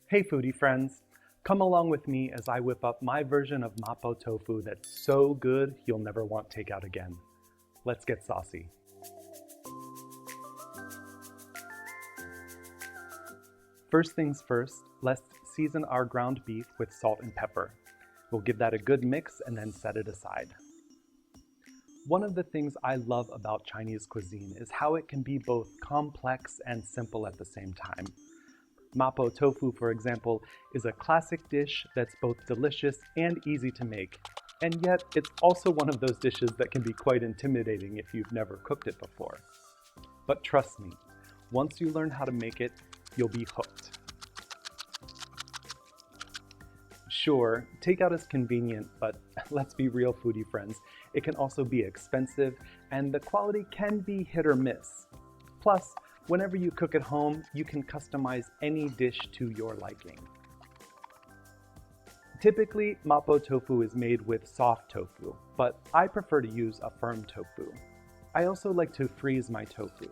Hey foodie friends, come along with me as I whip up my version of Mapo Tofu that's so good you'll never want takeout again. Let's get saucy. First things first, let's season our ground beef with salt and pepper. We'll give that a good mix and then set it aside. One of the things I love about Chinese cuisine is how it can be both complex and simple at the same time. Mapo Tofu, for example, is a classic dish that's both delicious and easy to make. And yet, it's also one of those dishes that can be quite intimidating if you've never cooked it before. But trust me, once you learn how to make it, you'll be hooked. Sure, takeout is convenient, but let's be real foodie friends, it can also be expensive, and the quality can be hit or miss. Plus, whenever you cook at home, you can customize any dish to your liking. Typically, Mapo Tofu is made with soft tofu, but I prefer to use a firm tofu. I also like to freeze my tofu.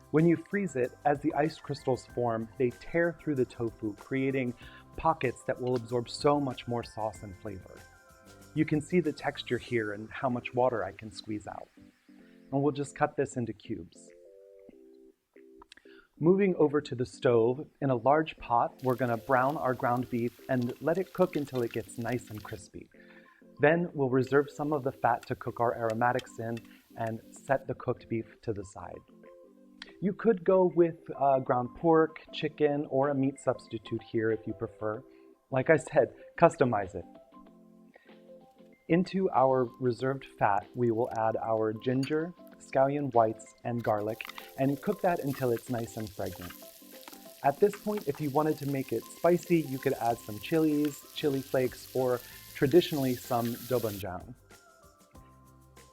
When you freeze it, as the ice crystals form, they tear through the tofu, creating pockets that will absorb so much more sauce and flavor. You can see the texture here and how much water I can squeeze out. And we'll just cut this into cubes. Moving over to the stove, in a large pot, we're going to brown our ground beef and let it cook until it gets nice and crispy. Then we'll reserve some of the fat to cook our aromatics in and set the cooked beef to the side. You could go with ground pork, chicken, or a meat substitute here if you prefer. Like I said, customize it. Into our reserved fat, we will add our ginger, scallion whites, and garlic, and cook that until it's nice and fragrant. At this point, if you wanted to make it spicy, you could add some chilies, chili flakes, or traditionally some doubanjiang.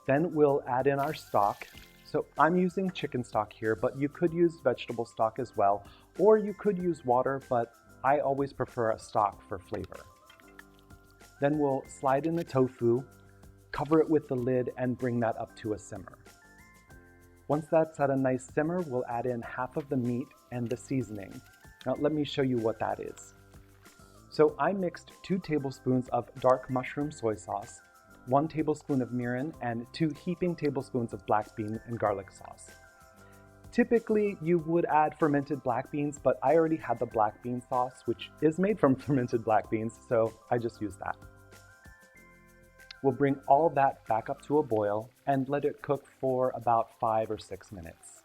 Then we'll add in our stock. So I'm using chicken stock here, but you could use vegetable stock as well, or you could use water, but I always prefer a stock for flavor. Then we'll slide in the tofu, cover it with the lid, and bring that up to a simmer. Once that's at a nice simmer, we'll add in half of the meat and the seasoning. Now let me show you what that is. So I mixed 2 tablespoons of dark mushroom soy sauce, 1 tablespoon of mirin, and 2 heaping tablespoons of black bean and garlic sauce. Typically, you would add fermented black beans, but I already had the black bean sauce, which is made from fermented black beans, so I just used that. We'll bring all that back up to a boil and let it cook for about 5 or 6 minutes.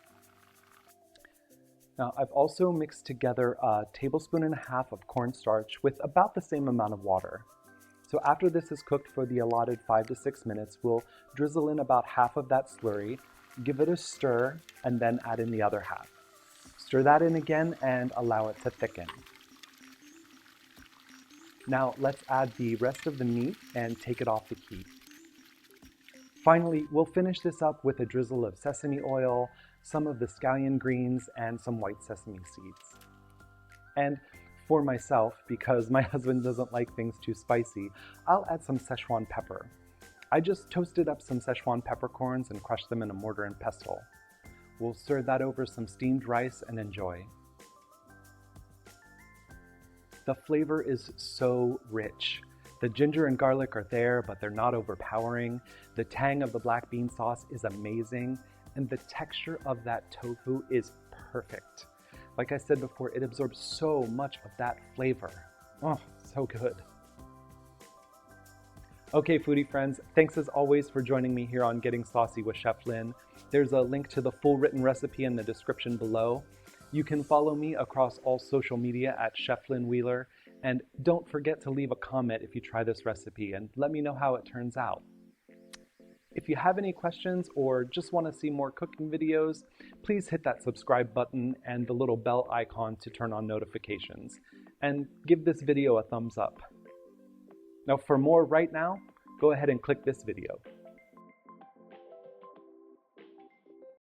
Now, I've also mixed together a tablespoon and a half of cornstarch with about the same amount of water. So after this is cooked for the allotted 5 to 6 minutes, we'll drizzle in about half of that slurry, give it a stir, and then add in the other half. Stir that in again and allow it to thicken. Now let's add the rest of the meat and take it off the heat. Finally, we'll finish this up with a drizzle of sesame oil, some of the scallion greens, and some white sesame seeds. And for myself, because my husband doesn't like things too spicy, I'll add some Sichuan pepper. I just toasted up some Sichuan peppercorns and crushed them in a mortar and pestle. We'll serve that over some steamed rice and enjoy. The flavor is so rich. The ginger and garlic are there, but they're not overpowering. The tang of the black bean sauce is amazing, and the texture of that tofu is perfect. Like I said before, it absorbs so much of that flavor. Oh, so good. Okay, foodie friends, thanks as always for joining me here on Getting Saucy with Chef Lin. There's a link to the full written recipe in the description below. You can follow me across all social media at Chef Lin Wheeler, and don't forget to leave a comment if you try this recipe and let me know how it turns out. If you have any questions or just want to see more cooking videos, please hit that subscribe button and the little bell icon to turn on notifications, and give this video a thumbs up. Now for more right now, go ahead and click this video.